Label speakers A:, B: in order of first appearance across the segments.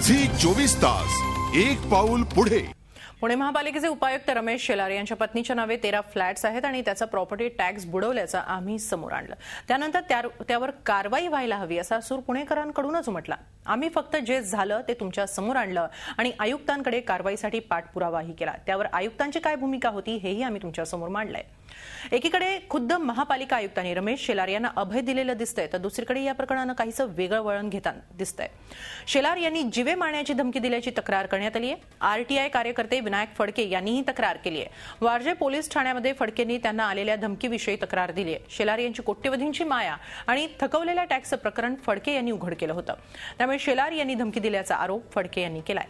A: Zee 24 तास एक पाऊल पुढे।
B: पुणे महापालिकेचे उपायुक्त रमेश शेलार यांच्या पत्नीच्या नावे 13 फ्लॅट्स आहेत आणि त्याचा प्रॉपर्टी टॅक्स बुडवल्याचं आम्ही समोर आणलं। त्यानंतर त्यावर कारवाई व्हायला हवी असा सूर पुणेकरांकडूनच उमटला। आम्ही फक्त जे झालं ते तुमच्या समोर आणलं आणि आयुक्तांकडे कारवाईसाठी पाठपुरावाही केला। त्यावर आयुक्तांची काय भूमिका होती हेही आम्ही तुमच्या समोर मांडलंय। एकीकडे खुद्द महापालिका आयुक्तांनी रमेश शेलार यांना अभय दिलेलं दिसतंय, तर दुसरीकडे या प्रकरणानं काहीसं वेगळं वळण घेताना दिसतंय। शेलार यांनी जीवे मारण्याची धमकी दिल्याची तक्रार करण्यात आली आहे। आरटीआय कार्यकर्ते विनायक फडके यांनीही तक्रार केली आहे। वारजे पोलीस ठाण्यामध्ये फडकेंनी त्यांना आलेल्या धमकीविषयी तक्रार दिली आहे। शेलार यांची कोट्यवधींची माया आणि थकवलेल्या टॅक्सचं प्रकरण फडके यांनी उघड केलं होतं, त्यामुळे शेलार यांनी धमकी दिल्याचा आरोप फडके यांनी केलाय।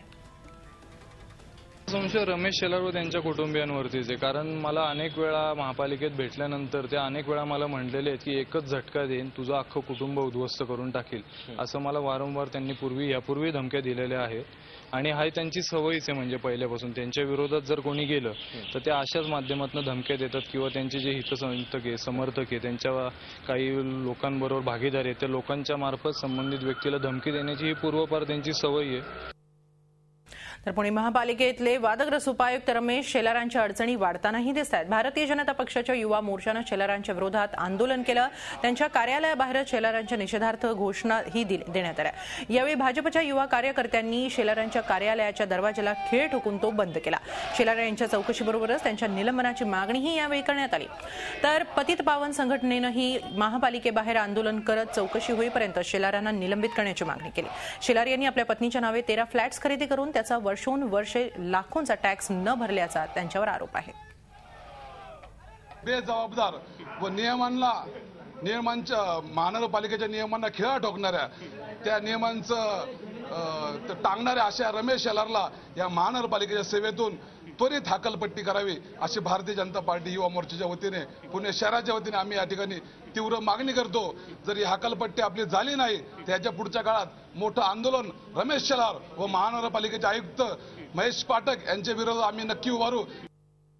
C: संशय रमेश शेलार व त्यांच्या कुटुंबियांवरतीच आहे, कारण मला अनेक वेळा महापालिकेत भेटल्यानंतर ते अनेक वेळा मला म्हटलेले आहेत की एकच झटका देईन, तुझं अख्खं कुटुंब उद्ध्वस्त करून टाकील, असं मला वारंवार त्यांनी यापूर्वी धमक्या दिलेल्या आहेत। आणि हा त्यांची सवयच आहे, म्हणजे पहिल्यापासून त्यांच्या विरोधात जर कोणी गेलं तर ते अशाच माध्यमातून धमक्या देतात किंवा त्यांचे जे हितसंतक आहे, समर्थक आहे, त्यांच्या काही लोकांबरोबर भागीदार आहेत, त्या लोकांच्या मार्फत संबंधित व्यक्तीला धमकी देण्याची ही पूर्वपार त्यांची सवय आहे।
B: तर पुणे महापालिकेतले वादग्रस्त उपायुक्त रमेश शेलारांच्या अडचणी वाढतानाही दिसत आहेत। भारतीय जनता पक्षाच्या युवा मोर्चानं शेलारांच्या विरोधात आंदोलन केलं। त्यांच्या कार्यालयाबाहेर शेलारांच्या निषेधार्थ घोषणाही देण्यात आल्या। यावेळी भाजपच्या युवा कार्यकर्त्यांनी शेलारांच्या कार्यालयाच्या दरवाजाला खीळ ठोकून तो बंद केला। शेलार यांच्या चौकशीबरोबरच त्यांच्या निलंबनाची मागणीही यावेळी करण्यात आली। तर पतित पावन संघटनेनंही महापालिकेबाहेर आंदोलन करत चौकशी होईपर्यंत शेलारांना निलंबित करण्याची मागणी केली। शेलार यांनी आपल्या पत्नीच्या नावे 13 फ्लॅट्स खरेदी करून त्याचा वर्षोन वर्षे लाखोंचा टॅक्स न भरल्याचा त्यांच्यावर आरोप आहे।
D: बेजबाबदार व नियमांच्या महानगरपालिकेच्या नियमांना खिळा ठोकणाऱ्या, त्या नियमांचं टांगणाऱ्या अशा रमेश शेलारला या महानगरपालिकेच्या सेवेतून त्वरित हकालपट्टी करावी अशी भारतीय जनता पार्टी युवा मोर्चाच्या वतीने पुणे शहराच्या वतीने आम्ही या ठिकाणी तीव्र मागणी करतो। जर ही हकालपट्टी आपली झाली नाही तर याच्या पुढच्या काळात मोठं आंदोलन रमेश शेलार व महानगरपालिकेचे आयुक्त महेश पाठक यांच्या विरोधात आम्ही नक्की उभारू।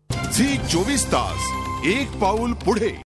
A: झी 24 तास एक पाऊल पुढे।